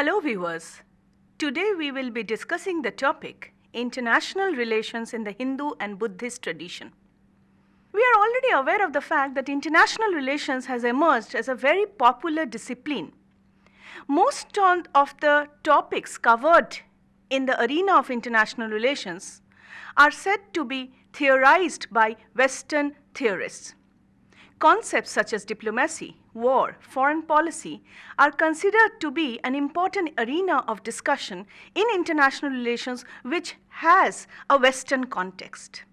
Hello viewers. Today we will be discussing the topic International Relations in the Hindu and Buddhist Tradition. We are already aware of the fact that international relations has emerged as a very popular discipline. Most of the topics covered in the arena of international relations are said to be theorized by Western theorists. Concepts such as diplomacy, war, foreign policy are considered to be an important arena of discussion in international relations which has a Western context.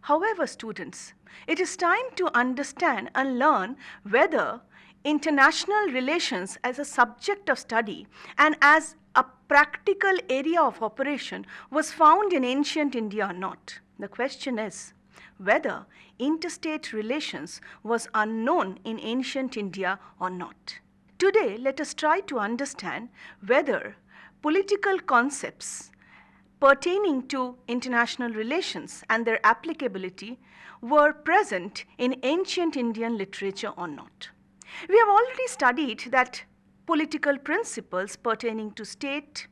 However, students, it is time to understand and learn whether international relations as a subject of study and as a practical area of operation was found in ancient India or not. The question is whether interstate relations was unknown in ancient India or not. Today, let us try to understand whether political concepts pertaining to international relations and their applicability were present in ancient Indian literature or not. We have already studied that political principles pertaining to state,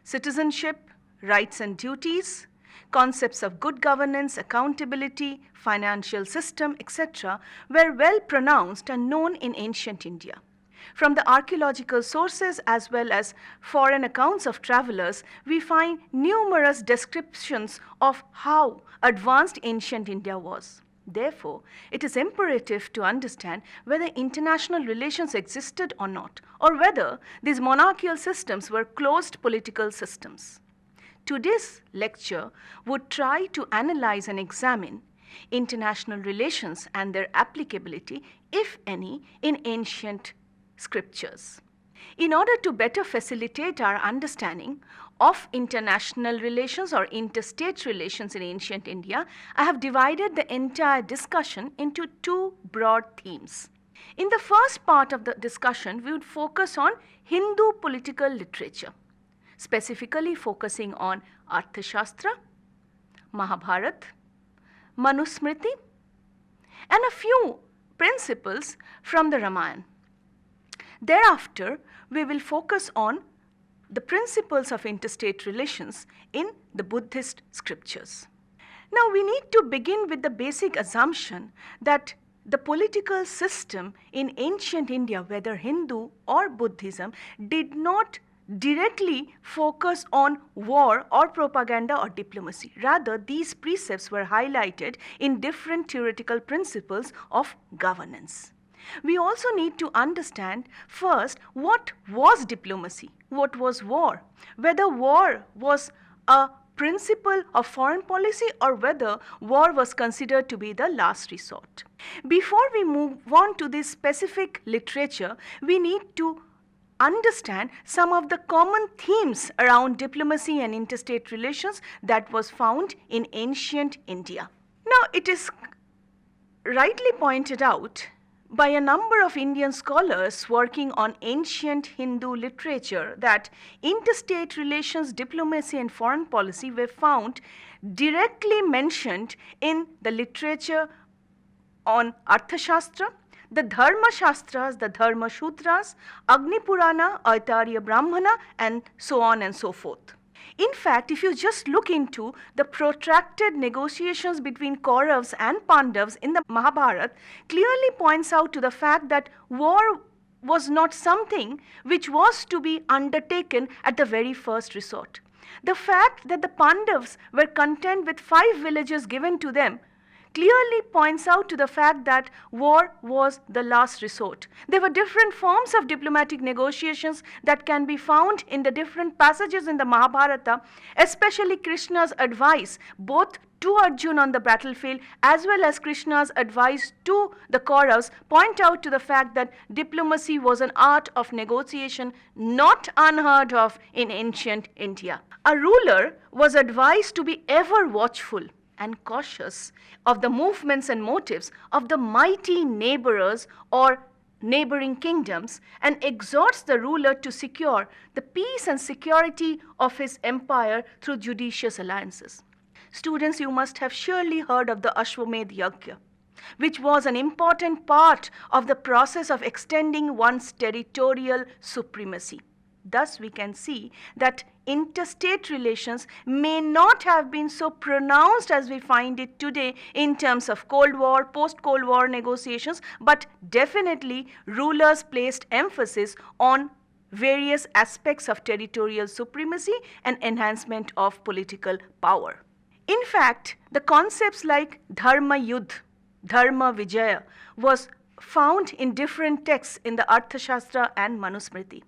citizenship, rights and duties, concepts of good governance, accountability, financial system, etc. were well pronounced and known in ancient India. From the archaeological sources as well as foreign accounts of travelers, we find numerous descriptions of how advanced ancient India was. Therefore, it is imperative to understand whether international relations existed or not, or whether these monarchical systems were closed political systems. Today's lecture would try to analyze and examine international relations and their applicability, if any, in ancient scriptures. In order to better facilitate our understanding of international relations or interstate relations in ancient India, I have divided the entire discussion into two broad themes. In the first part of the discussion, we would focus on Hindu political literature, specifically focusing on Arthashastra, Mahabharata, Manusmriti, and a few principles from the Ramayana. Thereafter, we will focus on the principles of interstate relations in the Buddhist scriptures. Now, we need to begin with the basic assumption that the political system in ancient India, whether Hindu or Buddhism, did not directly focus on war or propaganda or diplomacy. Rather, these precepts were highlighted in different theoretical principles of governance. We also need to understand first what was diplomacy, what was war, whether war was a principle of foreign policy or whether war was considered to be the last resort. Before we move on to this specific literature, we need to understand some of the common themes around diplomacy and interstate relations that was found in ancient India. Now, it is rightly pointed out by a number of Indian scholars working on ancient Hindu literature that interstate relations, diplomacy and foreign policy were found directly mentioned in the literature on Arthashastra, the Dharma Shastras, the Dharma Shudras, Agni Purana, Aitarya Brahmana, and so on and so forth. In fact, if you just look into the protracted negotiations between Kauravas and Pandavas in the Mahabharata, clearly points out to the fact that war was not something which was to be undertaken at the very first resort. The fact that the Pandavas were content with 5 villages given to them clearly points out to the fact that war was the last resort. There were different forms of diplomatic negotiations that can be found in the different passages in the Mahabharata, especially Krishna's advice both to Arjuna on the battlefield as well as Krishna's advice to the Kauravas point out to the fact that diplomacy was an art of negotiation not unheard of in ancient India. A ruler was advised to be ever watchful and cautious of the movements and motives of the mighty neighbors or neighboring kingdoms and exhorts the ruler to secure the peace and security of his empire through judicious alliances. Students, you must have surely heard of the Ashwamedh Yajna, which was an important part of the process of extending one's territorial supremacy. Thus, we can see that interstate relations may not have been so pronounced as we find it today in terms of Cold War, post-Cold War negotiations, but definitely rulers placed emphasis on various aspects of territorial supremacy and enhancement of political power. In fact, the concepts like Dharma Yudh, Dharma Vijaya was found in different texts in the Arthashastra and Manusmriti.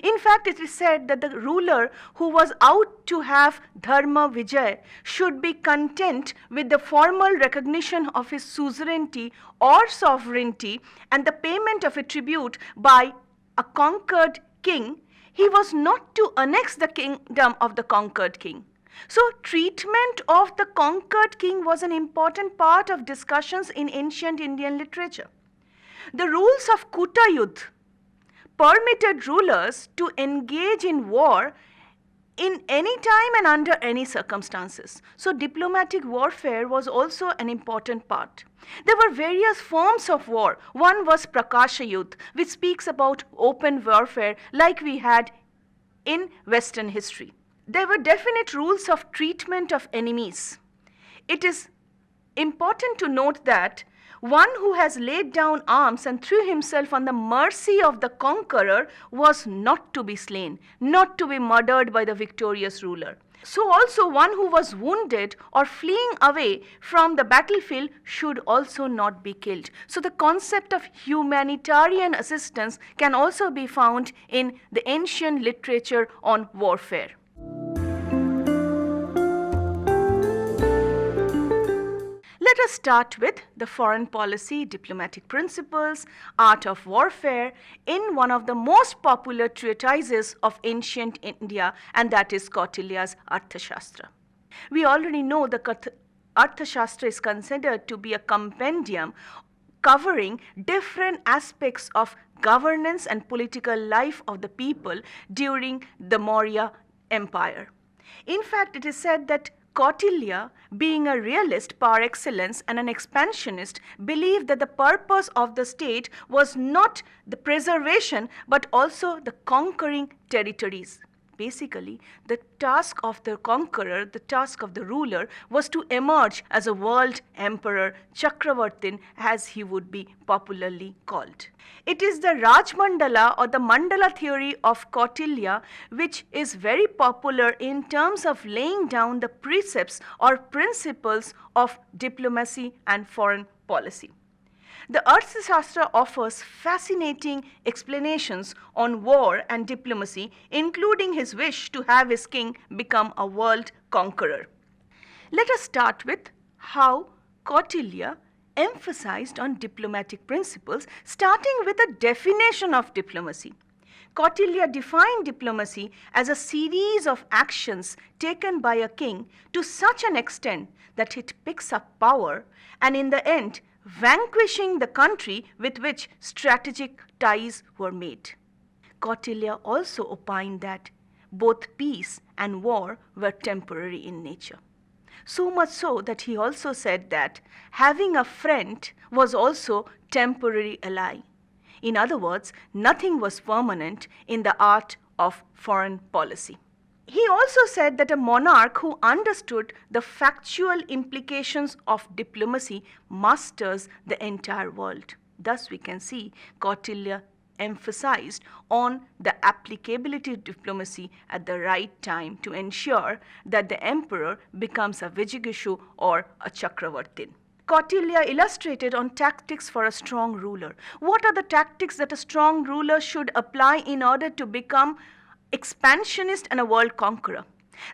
In fact, it is said that the ruler who was out to have Dharma Vijay should be content with the formal recognition of his suzerainty or sovereignty and the payment of a tribute by a conquered king. He was not to annex the kingdom of the conquered king. So, treatment of the conquered king was an important part of discussions in ancient Indian literature. The rules of Kuta Yudh permitted rulers to engage in war in any time and under any circumstances. So, diplomatic warfare was also an important part. There were various forms of war. One was Prakasha Yudh, which speaks about open warfare like we had in Western history. There were definite rules of treatment of enemies. It is important to note that one who has laid down arms and threw himself on the mercy of the conqueror was not to be slain, not to be murdered by the victorious ruler. So also one who was wounded or fleeing away from the battlefield should also not be killed. So the concept of humanitarian assistance can also be found in the ancient literature on warfare. Let us start with the foreign policy, diplomatic principles, art of warfare in one of the most popular treatises of ancient India, and that is Kautilya's Arthashastra. We already know the Arthashastra is considered to be a compendium covering different aspects of governance and political life of the people during the Maurya Empire. In fact, it is said that Kautilya, being a realist par excellence and an expansionist, believed that the purpose of the state was not the preservation but also the conquering territories. Basically, the task of the conqueror, the task of the ruler, was to emerge as a world emperor, Chakravartin, as he would be popularly called. It is the Rajmandala or the Mandala theory of Kautilya which is very popular in terms of laying down the precepts or principles of diplomacy and foreign policy. The Arthashastra offers fascinating explanations on war and diplomacy, including his wish to have his king become a world conqueror. Let us start with how Kautilya emphasized on diplomatic principles, starting with a definition of diplomacy. Kautilya defined diplomacy as a series of actions taken by a king to such an extent that it picks up power and in the end vanquishing the country with which strategic ties were made. Kautilya also opined that both peace and war were temporary in nature. So much so that he also said that having a friend was also temporary ally. In other words, nothing was permanent in the art of foreign policy. He also said that a monarch who understood the factual implications of diplomacy masters the entire world. Thus, we can see Kautilya emphasized on the applicability of diplomacy at the right time to ensure that the emperor becomes a Vijayagashu or a Chakravartin. Kautilya illustrated on tactics for a strong ruler. What are the tactics that a strong ruler should apply in order to become expansionist and a world conqueror?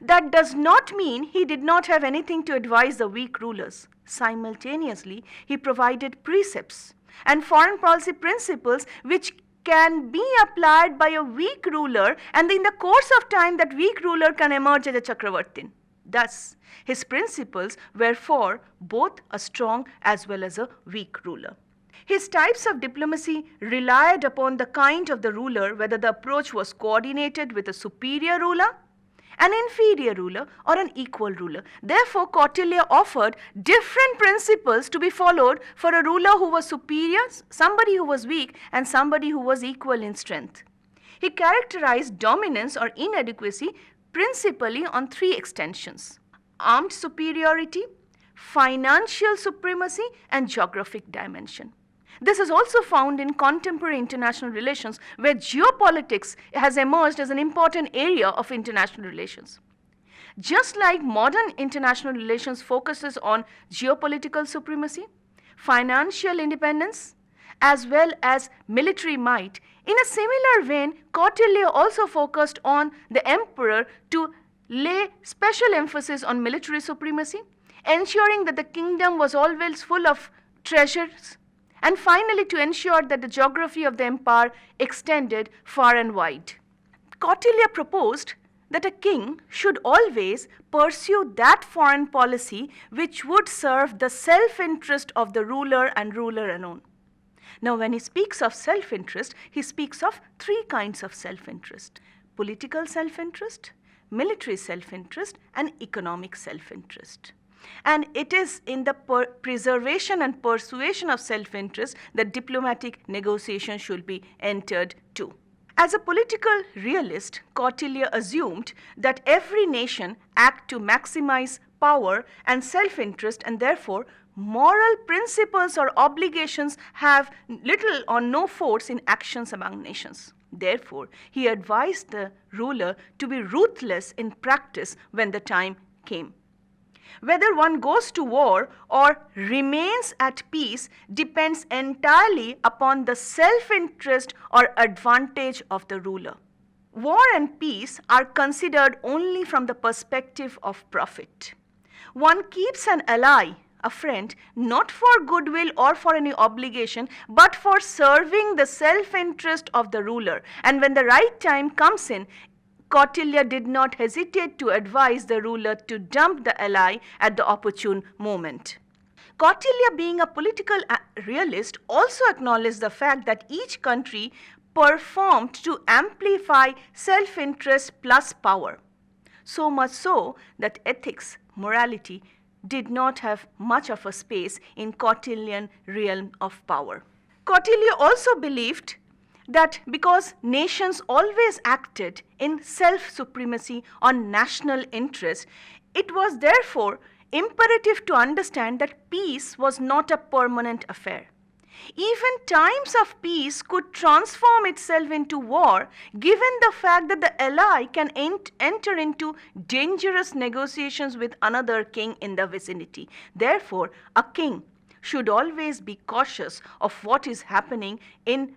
That does not mean he did not have anything to advise the weak rulers. Simultaneously, he provided precepts and foreign policy principles which can be applied by a weak ruler, and in the course of time that weak ruler can emerge as a Chakravartin. Thus, his principles were for both a strong as well as a weak ruler. His types of diplomacy relied upon the kind of the ruler, whether the approach was coordinated with a superior ruler, an inferior ruler, or an equal ruler. Therefore, Kautilya offered different principles to be followed for a ruler who was superior, somebody who was weak, and somebody who was equal in strength. He characterized dominance or inadequacy principally on three extensions: armed superiority, financial supremacy, and geographic dimension. This is also found in contemporary international relations, where geopolitics has emerged as an important area of international relations. Just like modern international relations focuses on geopolitical supremacy, financial independence, as well as military might, in a similar vein, Kautilya also focused on the emperor to lay special emphasis on military supremacy, ensuring that the kingdom was always full of treasures, and finally to ensure that the geography of the empire extended far and wide. Kautilya proposed that a king should always pursue that foreign policy which would serve the self-interest of the ruler and ruler alone. Now, when he speaks of self-interest, he speaks of three kinds of self-interest: political self-interest, military self-interest, and economic self-interest. And it is in the preservation and persuasion of self-interest that diplomatic negotiation should be entered to. As a political realist, Kautilya assumed that every nation act to maximize power and self-interest, and therefore moral principles or obligations have little or no force in actions among nations. Therefore, he advised the ruler to be ruthless in practice when the time came. Whether one goes to war or remains at peace depends entirely upon the self-interest or advantage of the ruler. War and peace are considered only from the perspective of profit. One keeps an ally, a friend, not for goodwill or for any obligation, but for serving the self-interest of the ruler. And when the right time comes in, Kautilya did not hesitate to advise the ruler to dump the ally at the opportune moment. Kautilya, being a political realist, also acknowledged the fact that each country performed to amplify self-interest plus power. So much so that ethics, morality, did not have much of a space in Kautilyan realm of power. Kautilya also believed that because nations always acted in self-supremacy on national interest, it was therefore imperative to understand that peace was not a permanent affair. Even times of peace could transform itself into war, given the fact that the ally can enter into dangerous negotiations with another king in the vicinity. Therefore, a king should always be cautious of what is happening in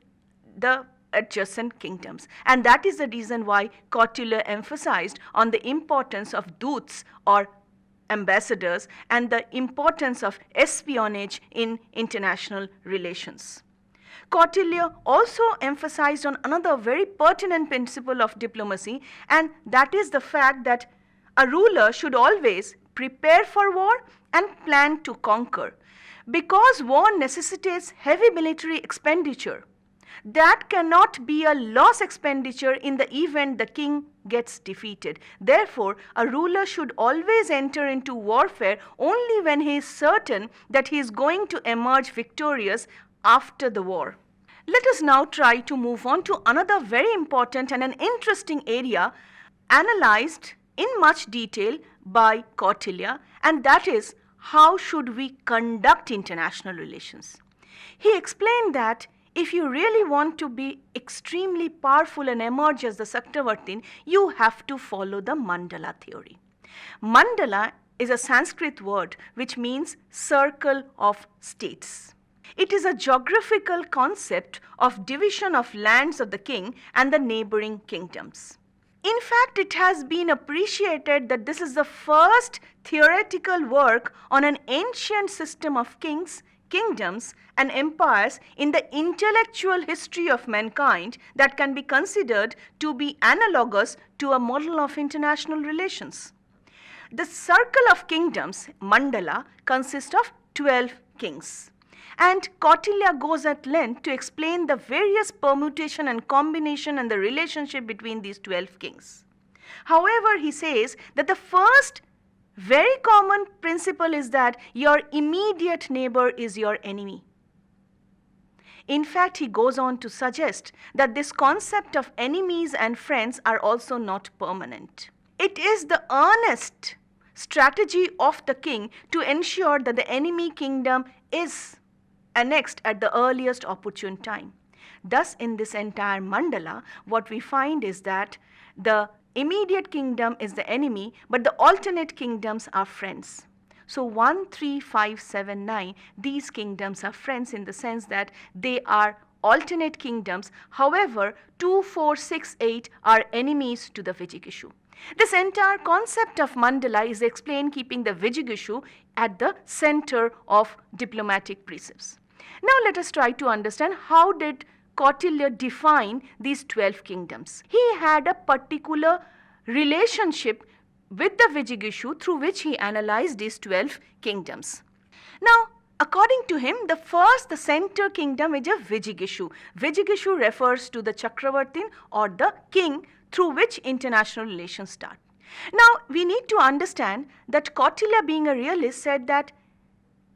the adjacent kingdoms. And that is the reason why Kautilya emphasized on the importance of doots or ambassadors and the importance of espionage in international relations. Kautilya also emphasized on another very pertinent principle of diplomacy, and that is the fact that a ruler should always prepare for war and plan to conquer. Because war necessitates heavy military expenditure, that cannot be a loss expenditure in the event the king gets defeated. Therefore, a ruler should always enter into warfare only when he is certain that he is going to emerge victorious after the war. Let us now try to move on to another very important and an interesting area analyzed in much detail by Kautilya, and that is how should we conduct international relations. He explained that if you really want to be extremely powerful and emerge as the Chakravartin, you have to follow the mandala theory. Mandala is a Sanskrit word which means circle of states. It is a geographical concept of division of lands of the king and the neighboring kingdoms. In fact, it has been appreciated that this is the first theoretical work on an ancient system of kings, kingdoms, and empires in the intellectual history of mankind that can be considered to be analogous to a model of international relations. The circle of kingdoms, mandala, consists of 12 kings. And Kautilya goes at length to explain the various permutation and combination and the relationship between these 12 kings. However, he says that the first very common principle is that your immediate neighbor is your enemy. In fact, he goes on to suggest that this concept of enemies and friends are also not permanent. It is the earnest strategy of the king to ensure that the enemy kingdom is annexed at the earliest opportune time. Thus, in this entire mandala, what we find is that the immediate kingdom is the enemy, but the alternate kingdoms are friends. So 1, 3, 5, 7, 9, these kingdoms are friends in the sense that they are alternate kingdoms. However, 2, 4, 6, 8 are enemies to the Vijigishu. This entire concept of mandala is explained keeping the Vijigishu at the center of diplomatic precepts. Now let us try to understand how did Kautilya define these 12 kingdoms. He had a particular relationship with the Vijigishu through which he analyzed these 12 kingdoms. Now, according to him, the center kingdom is a Vijigishu. Vijigishu refers to the Chakravartin or the king through which international relations start. Now, we need to understand that Kautilya, being a realist, said that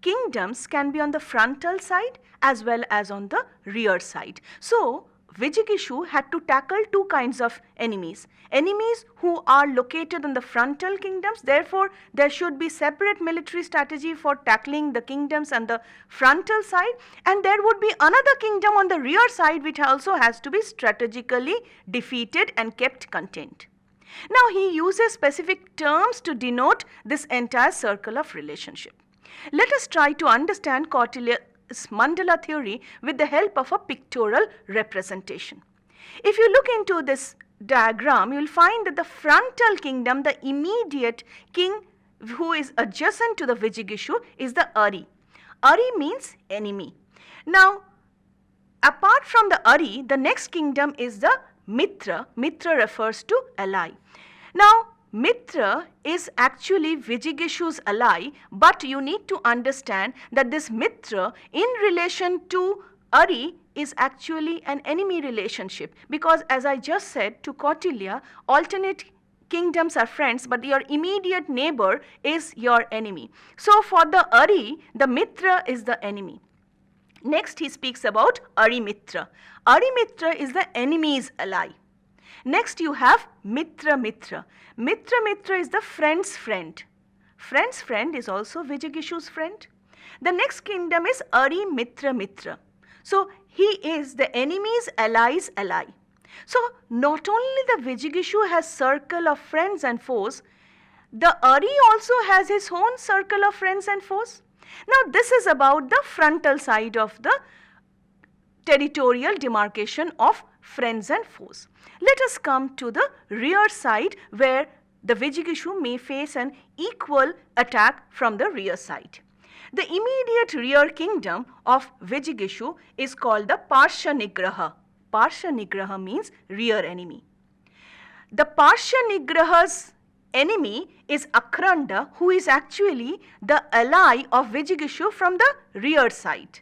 kingdoms can be on the frontal side as well as on the rear side. So, Vijigishu had to tackle two kinds of enemies. Enemies who are located in the frontal kingdoms, therefore there should be separate military strategy for tackling the kingdoms on the frontal side, and there would be another kingdom on the rear side which also has to be strategically defeated and kept contained. Now he uses specific terms to denote this entire circle of relationship. Let us try to understand Kautilya's mandala theory with the help of a pictorial representation. If you look into this diagram, you will find that the frontal kingdom, the immediate king who is adjacent to the Vijigishu, is the Ari. Ari means enemy. Now, apart from the Ari, the next kingdom is the Mitra. Mitra refers to ally. Now, Mitra is actually Vijigishu's ally, but you need to understand that this Mitra in relation to Ari is actually an enemy relationship, because as I just said to Kautilya, alternate kingdoms are friends, but your immediate neighbor is your enemy. So for the Ari, the Mitra is the enemy. Next he speaks about Ari Mitra. Ari Mitra is the enemy's ally. Next you have Mitra Mitra. Mitra Mitra is the friend's friend. Friend's friend is also Vijigishu's friend. The next kingdom is Ari Mitra Mitra. So he is the enemy's ally's ally. So not only the Vijigishu has circle of friends and foes, the Ari also has his own circle of friends and foes. Now this is about the frontal side of the territorial demarcation of friends and foes. Let us come to the rear side where the Vijigishu may face an equal attack from the rear side. The immediate rear kingdom of Vijigishu is called the Parsha Nigraha. Parsha Nigraha means rear enemy. The Parsha Nigraha's enemy is Akranda, who is actually the ally of Vijigishu from the rear side.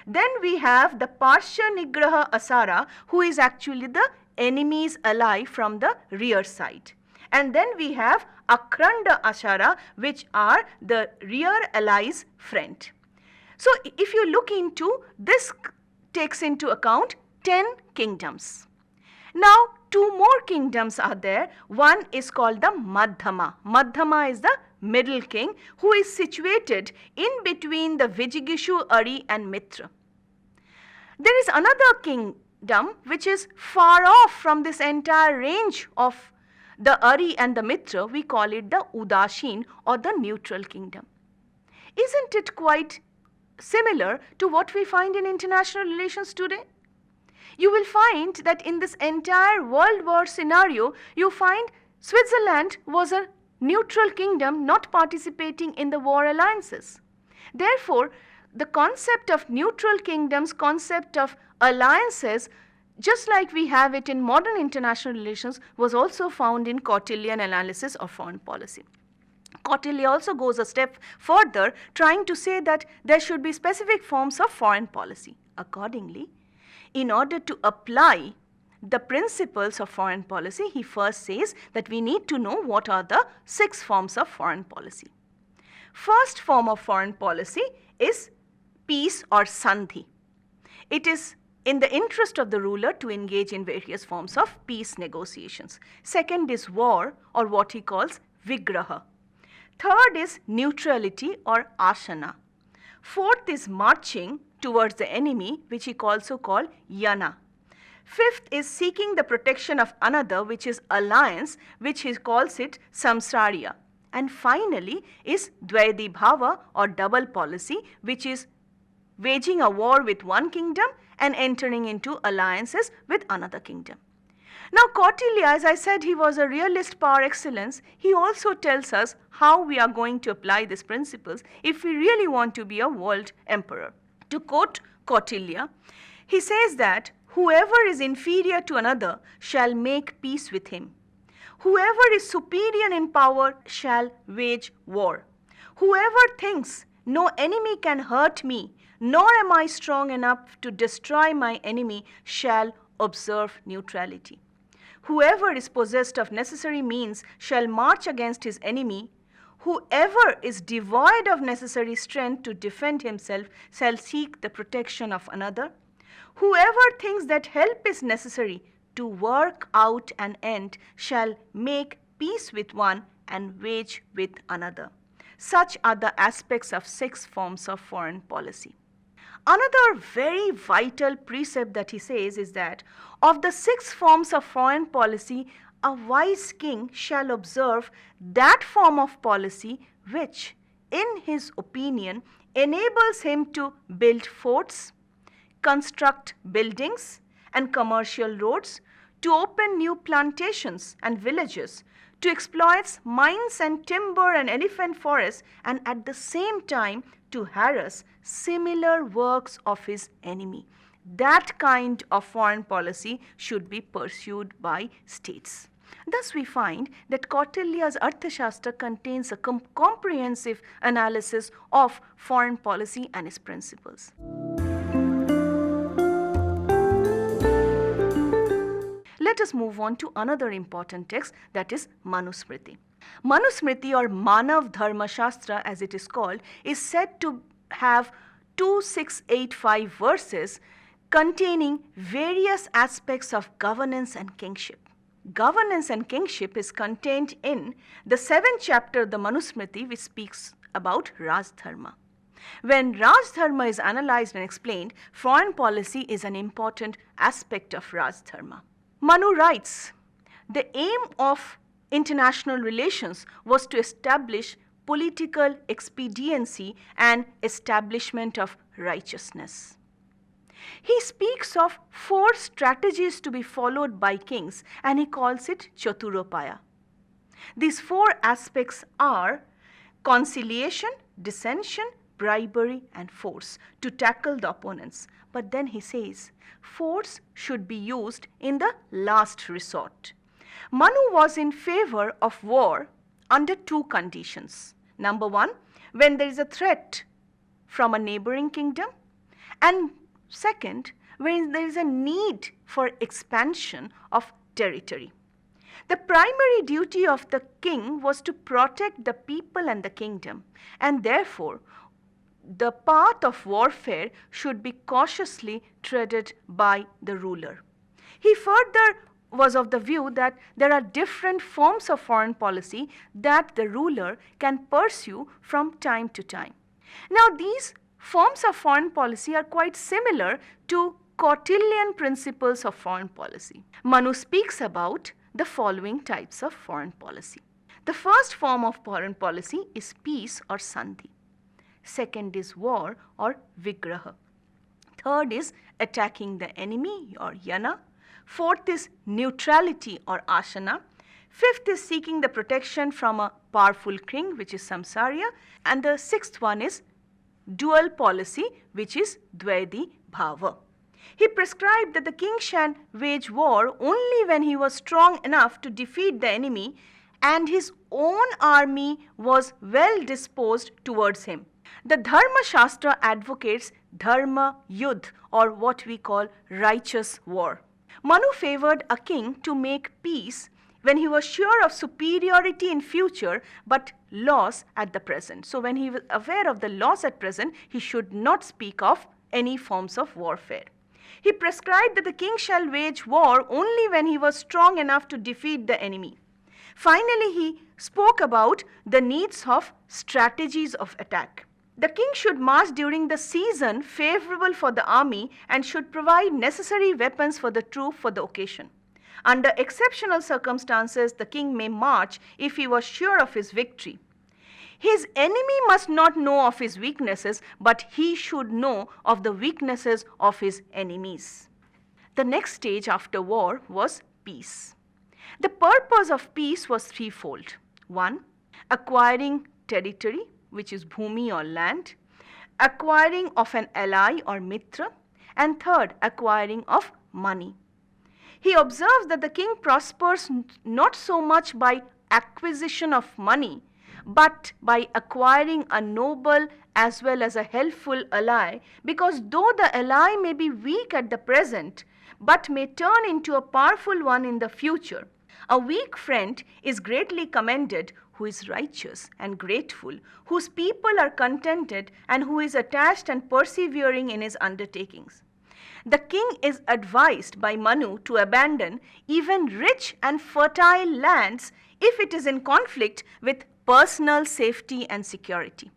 Then we have the Parsha Nigraha Asara, who is actually the enemy's ally from the rear side. And then we have Akranda Ashara, which are the rear ally's friend. So if you look into this, takes into account 10 kingdoms. Now 2 more kingdoms are there. One is called the Madhyama. Madhyama is the middle king who is situated in between the Vijigishu, Ari and Mitra. There is another kingdom which is far off from this entire range of the Ari and the Mitra. We call it the Udashin or the neutral kingdom. Isn't it quite similar to what we find in international relations today? You will find that in this entire World War scenario, you find Switzerland was a neutral kingdom not participating in the war alliances. Therefore, the concept of neutral kingdoms, concept of alliances, just like we have it in modern international relations, was also found in Kautilyan analysis of foreign policy. Kautilya also goes a step further, trying to say that there should be specific forms of foreign policy. Accordingly, in order to apply the principles of foreign policy, he first says that we need to know what are the 6 forms of foreign policy. First form of foreign policy is peace or sandhi. it is in the interest of the ruler to engage in various forms of peace negotiations. Second is war, or what he calls vigraha. Third is neutrality or asana. Fourth is marching towards the enemy, which he also called yana. Fifth is seeking the protection of another, which is alliance, which he calls it samsarya. And finally is dvaiti bhava or double policy, which is waging a war with one kingdom and entering into alliances with another kingdom. Now Kautilya, as I said, he was a realist par excellence. He also tells us how we are going to apply these principles if we really want to be a world emperor. To quote Kautilya, he says that whoever is inferior to another shall make peace with him. Whoever is superior in power shall wage war. Whoever thinks no enemy can hurt me, nor am I strong enough to destroy my enemy, shall observe neutrality. Whoever is possessed of necessary means shall march against his enemy. Whoever is devoid of necessary strength to defend himself shall seek the protection of another. Whoever thinks that help is necessary to work out an end shall make peace with one and wage with another. Such are the aspects of 6 forms of foreign policy. Another very vital precept that he says is that of the 6 forms of foreign policy, a wise king shall observe that form of policy which, in his opinion, enables him to build forts, construct buildings and commercial roads, to open new plantations and villages, to exploit mines and timber and elephant forests, and at the same time to harass similar works of his enemy. That kind of foreign policy should be pursued by states. Thus we find that Kautilya's Arthashastra contains a comprehensive analysis of foreign policy and its principles. Let us move on to another important text, that is Manusmriti. Manusmriti, or Manav Dharma Shastra as it is called, is said to have 2685 verses containing various aspects of governance and kingship. Governance and kingship is contained in the 7th chapter of the Manusmriti, which speaks about Rajdharma. When Rajdharma is analyzed and explained, foreign policy is an important aspect of Rajdharma. Manu writes, the aim of international relations was to establish political expediency and establishment of righteousness. He speaks of 4 strategies to be followed by kings, and he calls it Chaturopaya. These 4 aspects are conciliation, dissension, bribery and force to tackle the opponents. But then he says, force should be used in the last resort. Manu was in favor of war under 2 conditions. Number 1, when there is a threat from a neighboring kingdom, and second, when there is a need for expansion of territory. The primary duty of the king was to protect the people and the kingdom, and therefore the path of warfare should be cautiously treaded by the ruler. He further was of the view that there are different forms of foreign policy that the ruler can pursue from time to time. Now, these forms of foreign policy are quite similar to Kautilyan principles of foreign policy. Manu speaks about the following types of foreign policy. The first form of foreign policy is peace or sandhi. Second is war or vigraha. Third is attacking the enemy or yana. Fourth is neutrality or asana. Fifth is seeking the protection from a powerful king, which is samsarya. And the 6th one is dual policy, which is dvaiti bhava. He prescribed that the king shall wage war only when he was strong enough to defeat the enemy and his own army was well disposed towards him. The Dharma Shastra advocates dharma yudh, or what we call righteous war. Manu favored a king to make peace when he was sure of superiority in future but loss at the present. So when he was aware of the loss at present, he should not speak of any forms of warfare. He prescribed that the king shall wage war only when he was strong enough to defeat the enemy. Finally, he spoke about the needs of strategies of attack. The king should march during the season favorable for the army and should provide necessary weapons for the troop for the occasion. Under exceptional circumstances, the king may march if he was sure of his victory. His enemy must not know of his weaknesses, but he should know of the weaknesses of his enemies. The next stage after war was peace. The purpose of peace was threefold. 1. Acquiring territory, which is bhumi or land, acquiring of an ally or mitra, and third, acquiring of money. He observes that the king prospers not so much by acquisition of money, but by acquiring a noble as well as a helpful ally, because though the ally may be weak at the present, but may turn into a powerful one in the future. A weak friend is greatly commended who is righteous and grateful, whose people are contented, and who is attached and persevering in his undertakings. The king is advised by Manu to abandon even rich and fertile lands if it is in conflict with personal safety and security.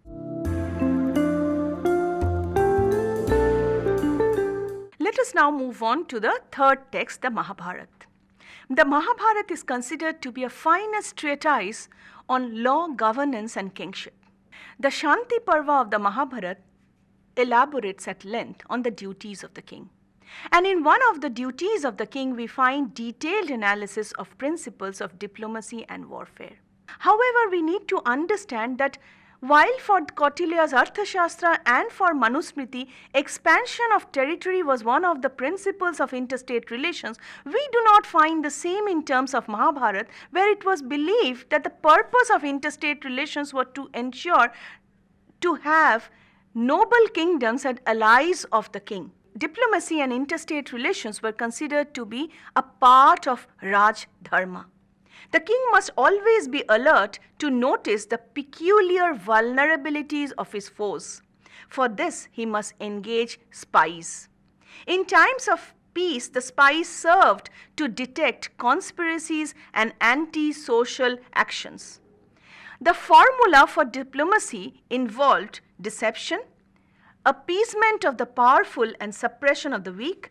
Let us now move on to the third text, the Mahabharata. The Mahabharata is considered to be a finest treatise on law, governance, and kingship. The Shanti Parva of the Mahabharata elaborates at length on the duties of the king. And in one of the duties of the king, we find detailed analysis of principles of diplomacy and warfare. However, we need to understand that while for Kautilya's Arthashastra and for Manusmriti, expansion of territory was one of the principles of interstate relations, we do not find the same in terms of Mahabharata, where it was believed that the purpose of interstate relations was to ensure to have noble kingdoms and allies of the king. Diplomacy and interstate relations were considered to be a part of Raj Dharma. The king must always be alert to notice the peculiar vulnerabilities of his foes. For this, he must engage spies. In times of peace, the spies served to detect conspiracies and anti-social actions. The formula for diplomacy involved deception, appeasement of the powerful and suppression of the weak,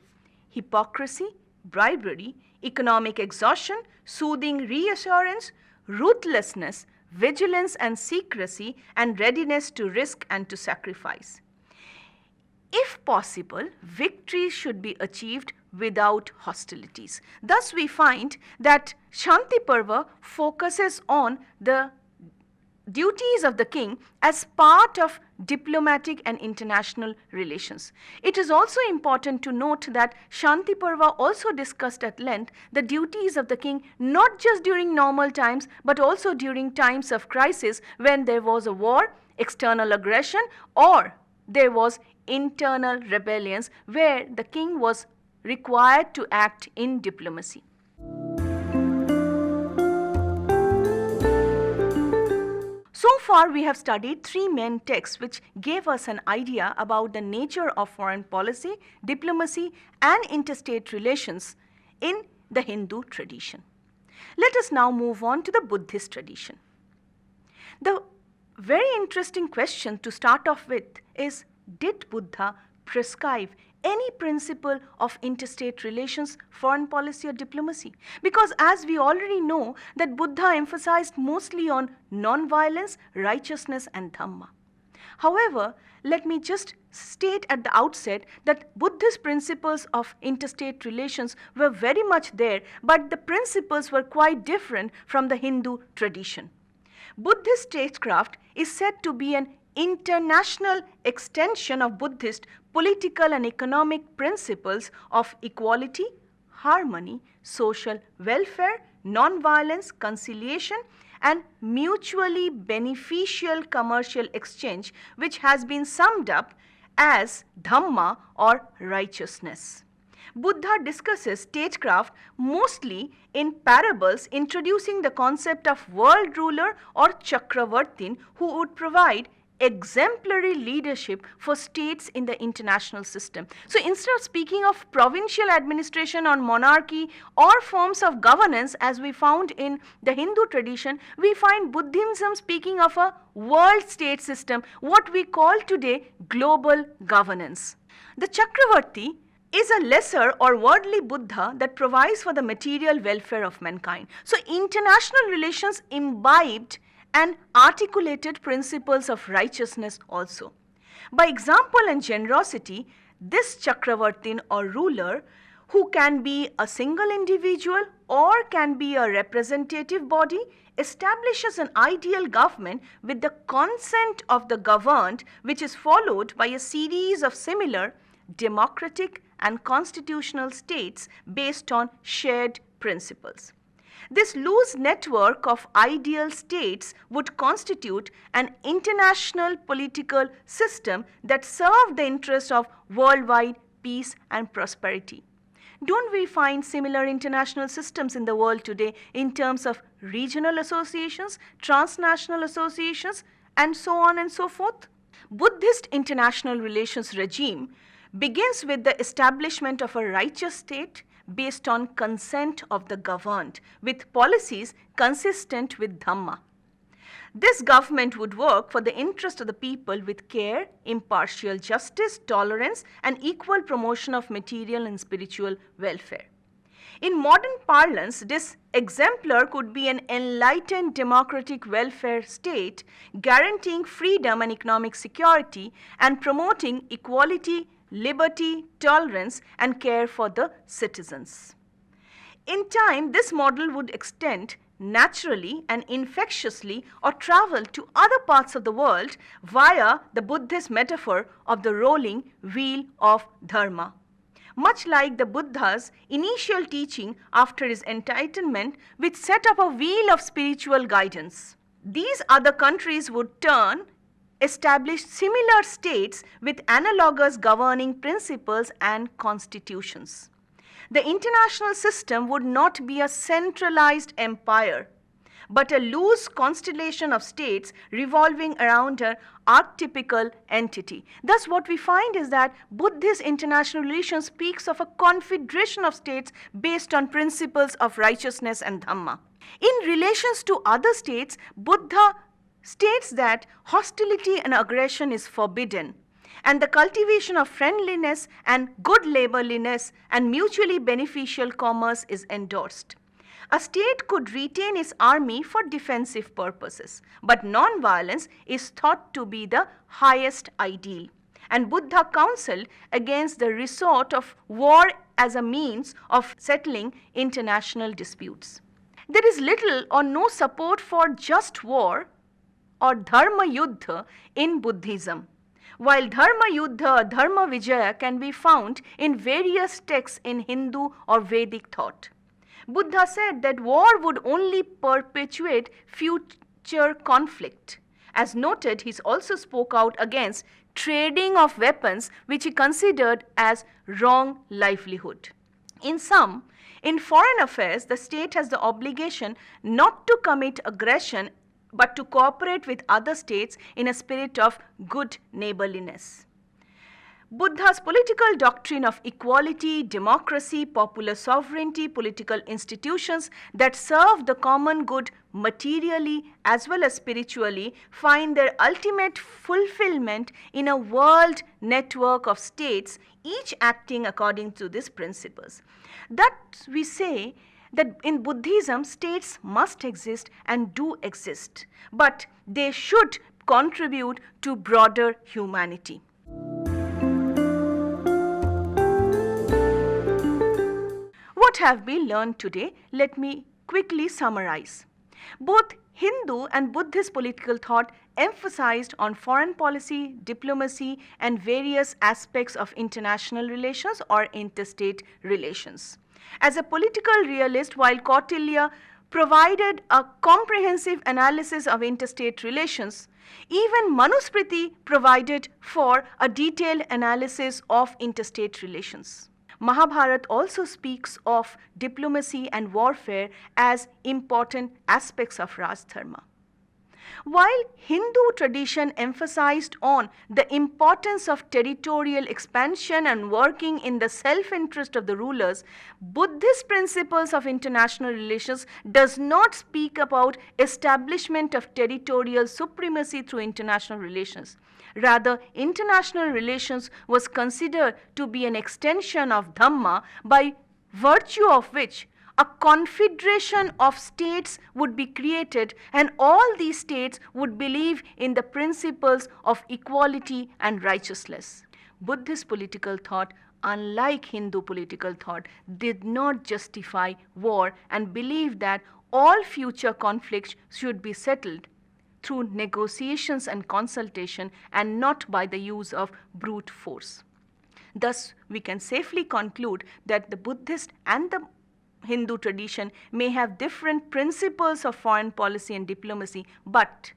hypocrisy, bribery, economic exhaustion, soothing reassurance, ruthlessness, vigilance and secrecy, and readiness to risk and to sacrifice. If possible, victory should be achieved without hostilities. Thus, we find that Shanti Parva focuses on the duties of the king as part of diplomatic and international relations. It is also important to note that Shanti Parva also discussed at length the duties of the king not just during normal times but also during times of crisis when there was a war, external aggression, or there was internal rebellions where the king was required to act in diplomacy. So far, we have studied three main texts which gave us an idea about the nature of foreign policy, diplomacy, and interstate relations in the Hindu tradition. Let us now move on to the Buddhist tradition. The very interesting question to start off with is, did Buddha prescribe any principle of interstate relations, foreign policy, or diplomacy? Because as we already know that Buddha emphasized mostly on non-violence, righteousness, and dhamma. However, let me just state at the outset that Buddhist principles of interstate relations were very much there, but the principles were quite different from the Hindu tradition. Buddhist statecraft is said to be an international extension of Buddhist political and economic principles of equality, harmony, social welfare, non-violence, conciliation, and mutually beneficial commercial exchange, which has been summed up as Dhamma or righteousness. Buddha discusses statecraft mostly in parables, introducing the concept of world ruler or Chakravartin who would provide exemplary leadership for states in the international system. So instead of speaking of provincial administration or monarchy or forms of governance as we found in the Hindu tradition, we find Buddhism speaking of a world state system, what we call today global governance. The Chakravarti is a lesser or worldly Buddha that provides for the material welfare of mankind. So international relations imbibed and articulated principles of righteousness also. By example and generosity, this Chakravartin or ruler, who can be a single individual or can be a representative body, establishes an ideal government with the consent of the governed, which is followed by a series of similar democratic and constitutional states based on shared principles. This loose network of ideal states would constitute an international political system that served the interests of worldwide peace and prosperity. Don't we find similar international systems in the world today in terms of regional associations, transnational associations, and so on and so forth? Buddhist international relations regime begins with the establishment of a righteous state based on consent of the governed, with policies consistent with Dhamma. This government would work for the interest of the people with care, impartial justice, tolerance, and equal promotion of material and spiritual welfare. In modern parlance, this exemplar could be an enlightened democratic welfare state guaranteeing freedom and economic security and promoting equality, liberty, tolerance, and care for the citizens. In time, this model would extend naturally and infectiously or travel to other parts of the world via the Buddhist metaphor of the rolling wheel of dharma. Much like the Buddha's initial teaching after his enlightenment, which set up a wheel of spiritual guidance. These other countries would establish similar states with analogous governing principles and constitutions. The international system would not be a centralized empire, but a loose constellation of states revolving around an archetypical entity. Thus, what we find is that Buddhist international relations speaks of a confederation of states based on principles of righteousness and Dhamma. In relations to other states, Buddha states that hostility and aggression is forbidden, and the cultivation of friendliness and good neighborliness and mutually beneficial commerce is endorsed. A state could retain its army for defensive purposes, but non-violence is thought to be the highest ideal. And Buddha counseled against the resort of war as a means of settling international disputes. There is little or no support for just war or dharma yuddha in Buddhism, while dharma yuddha or dharma vijaya can be found in various texts in Hindu or Vedic thought. Buddha said that war would only perpetuate future conflict. As noted, he also spoke out against trading of weapons, which he considered as wrong livelihood. In sum, in foreign affairs, the state has the obligation not to commit aggression but to cooperate with other states in a spirit of good neighborliness. Buddha's political doctrine of equality, democracy, popular sovereignty, political institutions that serve the common good materially as well as spiritually find their ultimate fulfillment in a world network of states, each acting according to these principles. That we say that in Buddhism, states must exist and do exist, but they should contribute to broader humanity. What have we learned today? Let me quickly summarize. Both Hindu and Buddhist political thought emphasized on foreign policy, diplomacy, and various aspects of international relations or interstate relations. As a political realist, while Kautilya provided a comprehensive analysis of interstate relations, even Manusmriti provided for a detailed analysis of interstate relations. Mahabharata also speaks of diplomacy and warfare as important aspects of Raj Dharma. While Hindu tradition emphasized on the importance of territorial expansion and working in the self-interest of the rulers, Buddhist principles of international relations does not speak about establishment of territorial supremacy through international relations. Rather, international relations was considered to be an extension of Dhamma, by virtue of which a confederation of states would be created, and all these states would believe in the principles of equality and righteousness. Buddhist political thought, unlike Hindu political thought, did not justify war and believed that all future conflicts should be settled through negotiations and consultation and not by the use of brute force. Thus, we can safely conclude that the Buddhist and the Hindu tradition may have different principles of foreign policy and diplomacy, but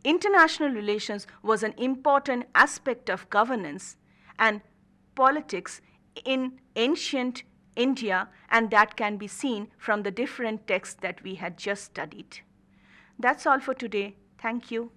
international relations was an important aspect of governance and politics in ancient India, and that can be seen from the different texts that we had just studied. That's all for today. Thank you.